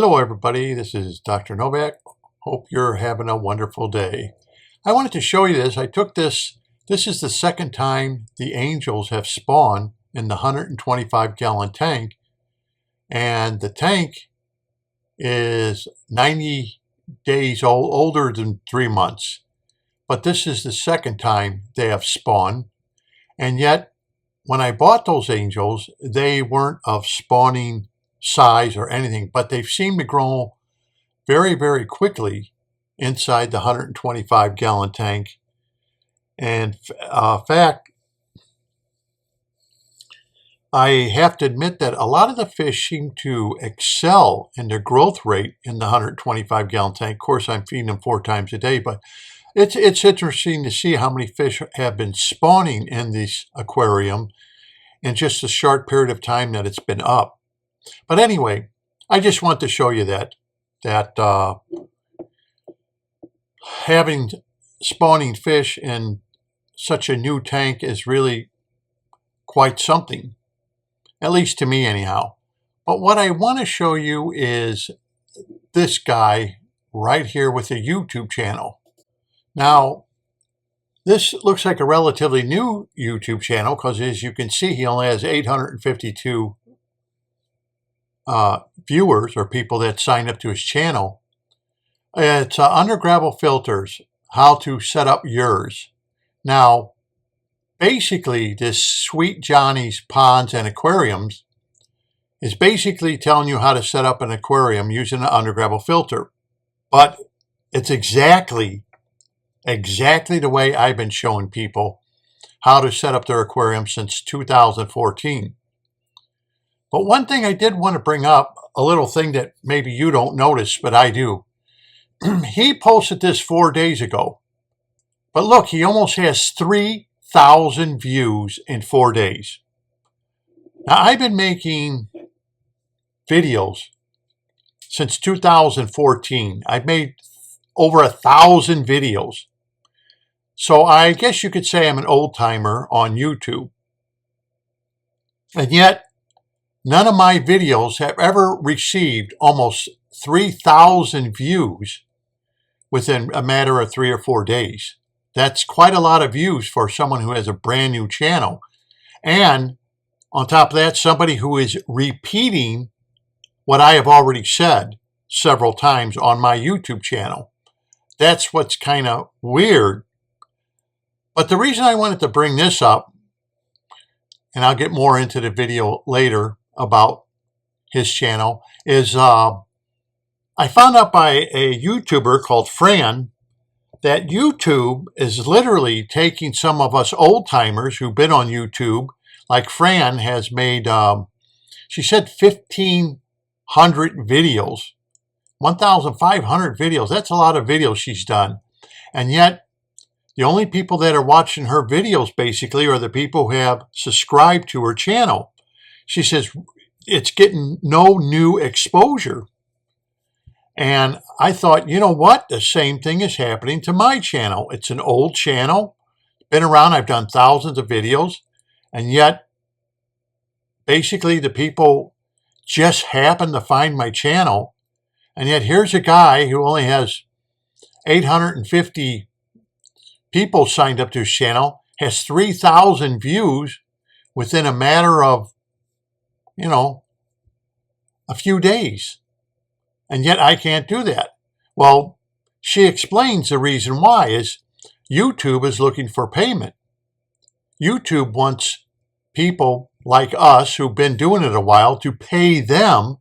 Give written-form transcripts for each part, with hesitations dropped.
Hello everybody, this is Dr. Novak. Hope you're having a wonderful day. I wanted to show you this. I took this is the second time the angels have spawned in the 125-gallon tank, and the tank is 90 days old, older than 3 months. But this is the second time they have spawned, and yet when I bought those angels, they weren't of spawning size or anything, but they've seemed to grow very, very quickly inside the 125-gallon tank. And in fact, I have to admit that a lot of the fish seem to excel in their growth rate in the 125-gallon tank. Of course, I'm feeding them 4 times a day, but it's interesting to see how many fish have been spawning in this aquarium in just a short period of time that it's been up. But anyway, I just want to show you that having spawning fish in such a new tank is really quite something, at least to me anyhow. But what I want to show you is this guy right here with a YouTube channel. Now, this looks like a relatively new YouTube channel because, as you can see, he only has 852 viewers or people that sign up to his channel. It's undergravel filters, how to set up yours. Now, basically, this Sweet Johnny's Ponds and Aquariums is basically telling you how to set up an aquarium using an undergravel filter. But it's exactly the way I've been showing people how to set up their aquarium since 2014. But one thing I did want to bring up, a little thing that maybe you don't notice, but I do. He posted this 4 days ago. But look, he almost has 3,000 views in 4 days. Now, I've been making videos since 2014. I've made over 1,000 videos. So I guess you could say I'm an old timer on YouTube. And yet, none of my videos have ever received almost 3,000 views within a matter of 3 or 4 days. That's quite a lot of views for someone who has a brand new channel. And on top of that, somebody who is repeating what I have already said several times on my YouTube channel. That's what's kind of weird. But the reason I wanted to bring this up, and I'll get more into the video later about his channel, is I found out by a YouTuber called Fran that YouTube is literally taking some of us old timers who've been on YouTube, like Fran has made, she said 1,500 videos, 1,500 videos. That's a lot of videos she's done. And yet, the only people that are watching her videos basically are the people who have subscribed to her channel. She says it's getting no new exposure. And I thought, you know what? The same thing is happening to my channel. It's an old channel, been around. I've done thousands of videos. And yet, basically, the people just happen to find my channel. And yet, here's a guy who only has 850 people signed up to his channel, has 3,000 views within a matter of, a few days. And yet I can't do that. Well, she explains the reason why is YouTube is looking for payment. YouTube wants people like us who've been doing it a while to pay them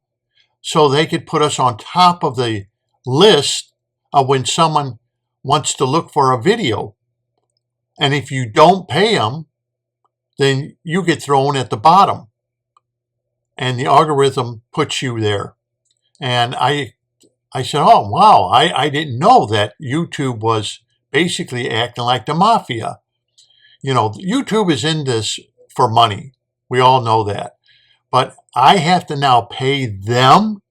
so they could put us on top of the list of when someone wants to look for a video. And if you don't pay them, then you get thrown at the bottom. And the algorithm puts you there. And I said, oh, wow, I didn't know that YouTube was basically acting like the mafia. YouTube is in this for money. We all know that. But I have to now pay them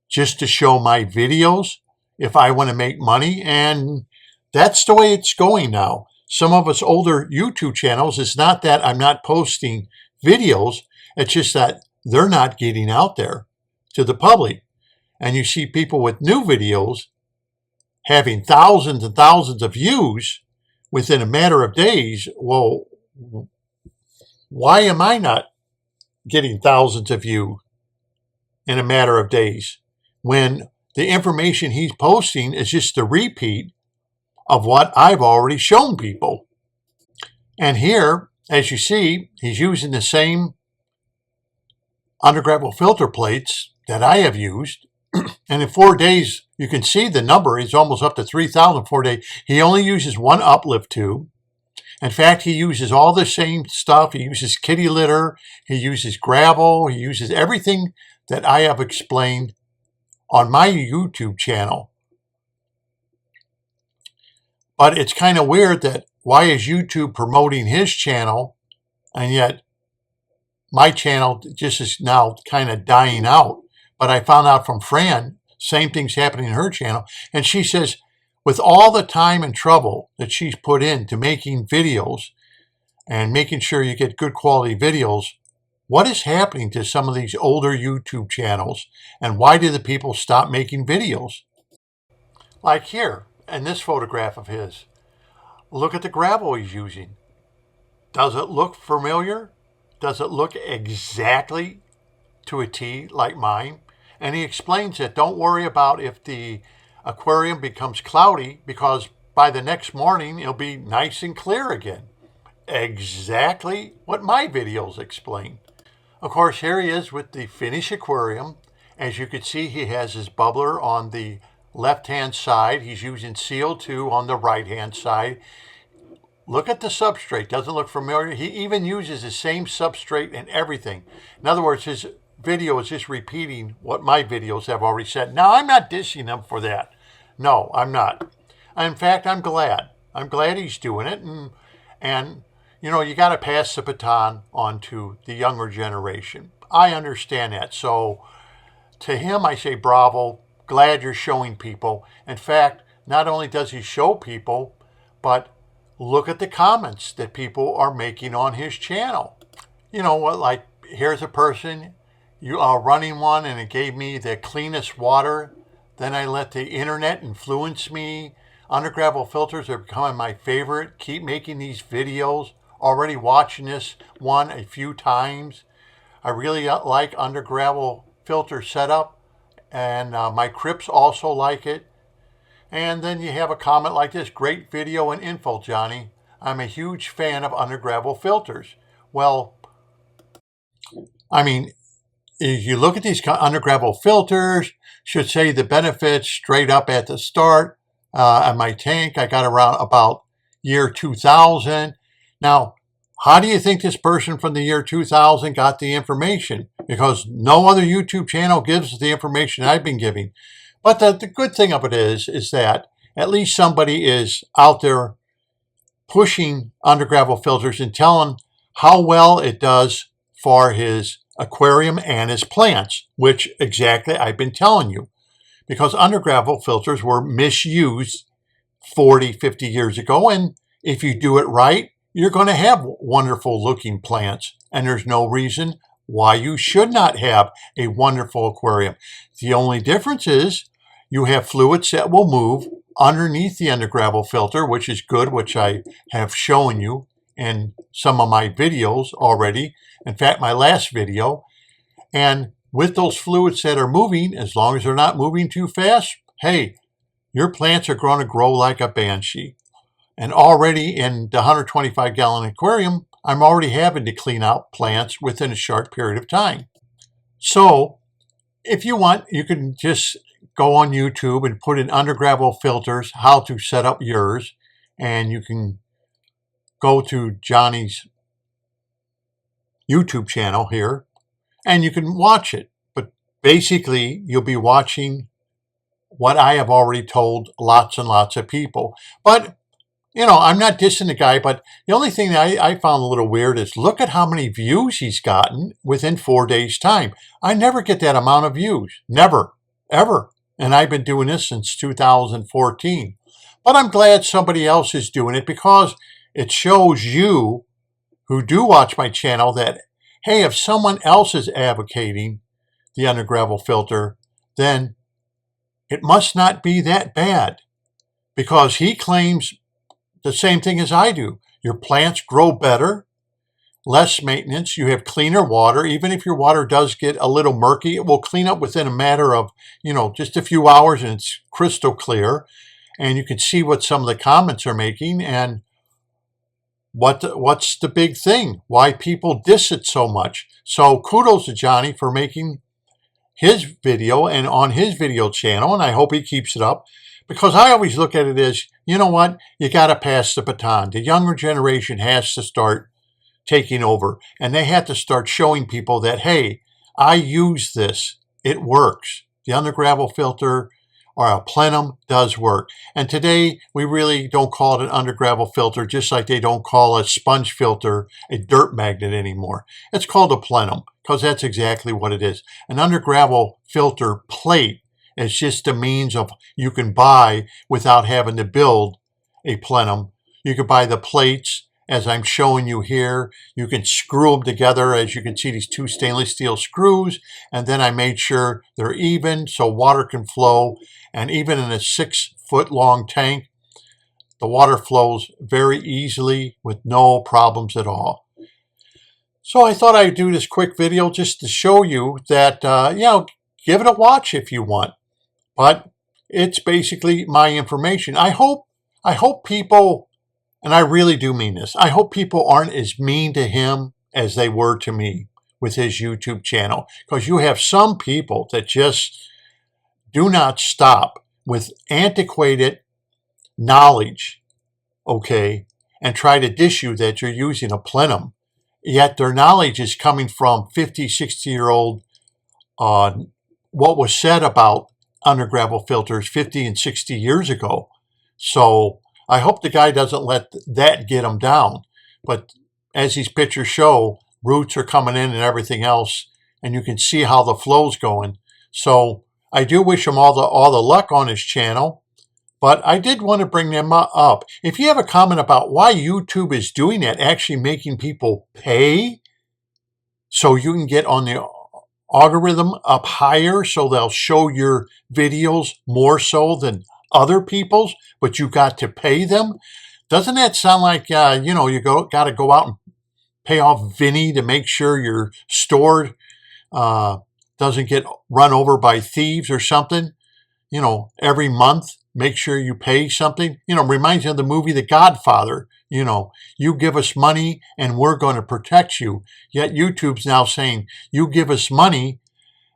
just to show my videos if I want to make money. And that's the way it's going now. Some of us older YouTube channels, it's not that I'm not posting videos. It's just that they're not getting out there to the public. and you see people with new videos having thousands and thousands of views within a matter of days, well, why am I not getting thousands of views in a matter of days when the information he's posting is just a repeat of what I've already shown people? And here, as you see, he's using the same undergravel filter plates that I have used. And in 4 days, you can see the number is almost up to 3,000 4 days. He only uses one uplift tube. In fact, he uses all the same stuff. He uses kitty litter. He uses gravel. He uses everything that I have explained on my YouTube channel. But it's kind of weird that why is YouTube promoting his channel, and yet my channel just is now kind of dying out. But I found out from Fran, same thing's happening in her channel. And she says, with all the time and trouble that she's put into making videos and making sure you get good quality videos, what is happening to some of these older YouTube channels? And why do the people stop making videos? Like here, in this photograph of his. Look at the gravel he's using. Does it look familiar? Does it look exactly to a T like mine? And he explains that don't worry about if the aquarium becomes cloudy, because by the next morning it'll be nice and clear again. Exactly what my videos explain. Of course, here he is with the finished aquarium. As you can see, he has his bubbler on the left-hand side. He's using CO2 on the right-hand side. Look at the substrate. Doesn't look familiar. He even uses the same substrate and everything. In other words, his video is just repeating what my videos have already said. Now, I'm not dissing him for that. No, I'm not. In fact, I'm glad. I'm glad he's doing it. And you know, you got to pass the baton on to the younger generation. I understand that. So to him, I say bravo. Glad you're showing people. In fact, not only does he show people, but look at the comments that people are making on his channel. You know what, like here's a person, you are running one and it gave me the cleanest water. Then I let the internet influence me. Undergravel filters are becoming my favorite. Keep making these videos. Already watching this one a few times. I really like undergravel filter setup, and my Crips also like it. And then you have a comment like this: great video and info, Johnny. I'm a huge fan of undergravel filters. Well, I mean, if you look at these undergravel filters, should say the benefits straight up at the start. On my tank, I got around about year 2000. Now, how do you think this person from the year 2000 got the information? Because no other YouTube channel gives the information I've been giving. But the good thing of it is that at least somebody is out there pushing undergravel filters and telling how well it does for his aquarium and his plants, which exactly I've been telling you. Because undergravel filters were misused 40, 50 years ago. And if you do it right, you're going to have wonderful looking plants. And there's no reason why you should not have a wonderful aquarium. The only difference is you have fluids that will move underneath the undergravel filter, which is good, which I have shown you in some of my videos already. In fact, my last video. And with those fluids that are moving, as long as they're not moving too fast, hey, your plants are going to grow like a banshee. And already in the 125-gallon aquarium, I'm already having to clean out plants within a short period of time. So if you want, you can just go on YouTube and put in undergravel filters, how to set up yours. And you can go to Johnny's YouTube channel here, and you can watch it. But basically, you'll be watching what I have already told lots and lots of people. But, you know, I'm not dissing the guy, but the only thing that I found a little weird is look at how many views he's gotten within 4 days' time. I never get that amount of views. Never, ever. And I've been doing this since 2014. But I'm glad somebody else is doing it, because it shows you who do watch my channel that, hey, if someone else is advocating the undergravel filter, then it must not be that bad, because he claims the same thing as I do. Your plants grow better, less maintenance, you have cleaner water. Even if your water does get a little murky, it will clean up within a matter of, just a few hours, and it's crystal clear. And you can see what some of the comments are making, and what's the big thing, why people diss it so much. So kudos to Johnny for making his video and on his video channel, and I hope he keeps it up, because I always look at it as, you know what, you got to pass the baton. The younger generation has to start taking over, and they have to start showing people that, hey, I use this, it works. The undergravel filter or a plenum does work. And today we really don't call it an undergravel filter, just like they don't call a sponge filter a dirt magnet anymore. It's called a plenum, because that's exactly what it is. An undergravel filter plate is just a means of you can buy without having to build a plenum. You can buy the plates, as I'm showing you here. You can screw them together. As you can see, these two stainless steel screws, and then I made sure they're even so water can flow. And even in a 6-foot long tank, the water flows very easily with no problems at all. So I thought I'd do this quick video just to show you that, give it a watch if you want. But it's basically my information. I hope people, and I really do mean this, I hope people aren't as mean to him as they were to me with his YouTube channel. Because you have some people that just do not stop with antiquated knowledge, okay, and try to diss you that you're using a plenum. Yet their knowledge is coming from 50, 60-year-old, what was said about undergravel filters 50 and 60 years ago. So I hope the guy doesn't let that get him down. But as these pictures show, roots are coming in and everything else, and you can see how the flow's going. So I do wish him all the luck on his channel, but I did want to bring them up. If you have a comment about why YouTube is doing that, actually making people pay so you can get on the algorithm up higher, so they'll show your videos more so than other people's, but you got to pay them. Doesn't that sound like, you got to go out and pay off Vinny to make sure your store doesn't get run over by thieves or something? Every month, make sure you pay something. Reminds me of the movie The Godfather. You give us money and we're going to protect you. Yet YouTube's now saying, you give us money,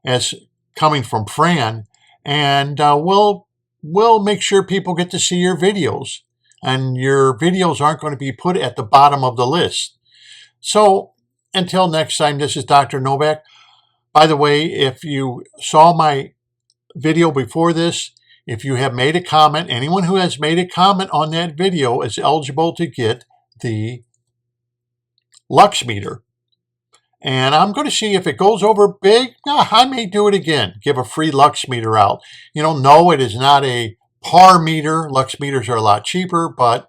as coming from Fran, and we'll make sure people get to see your videos. And your videos aren't going to be put at the bottom of the list. So until next time, this is Dr. Novak. By the way, if you saw my video before this, if you have made a comment, anyone who has made a comment on that video is eligible to get the lux meter. And I'm going to see if it goes over big. I may do it again, give a free lux meter out. No, it is not a par meter. Lux meters are a lot cheaper, but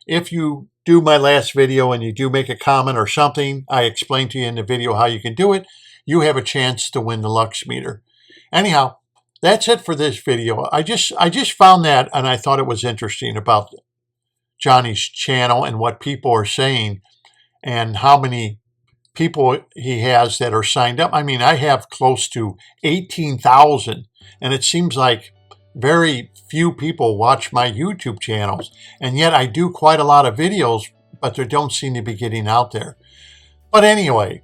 if you do my last video and you do make a comment or something, I explained to you in the video how you can do it, you have a chance to win the lux meter. Anyhow, that's it for this video. I just found that, and I thought it was interesting about Johnny's channel and what people are saying and how many people he has that are signed up. I mean, I have close to 18,000, and it seems like very few people watch my YouTube channels. And yet I do quite a lot of videos, but they don't seem to be getting out there. But anyway,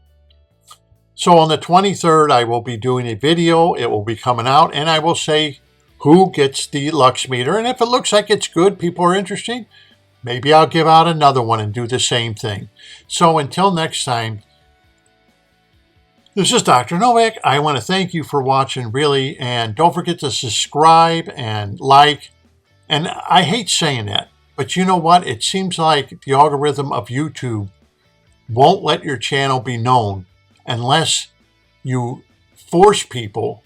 so on the 23rd, I will be doing a video. It will be coming out, and I will say who gets the lux meter. And if it looks like it's good, people are interested, maybe I'll give out another one and do the same thing. So until next time, this is Dr. Novak. I want to thank you for watching, really, and don't forget to subscribe and like. And I hate saying that, but you know what? It seems like the algorithm of YouTube won't let your channel be known unless you force people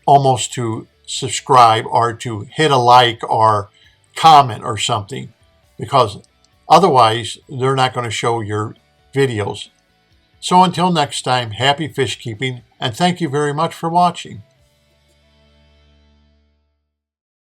almost to subscribe or to hit a like or comment or something, because otherwise they're not going to show your videos. So until next time, happy fish keeping, and thank you very much for watching.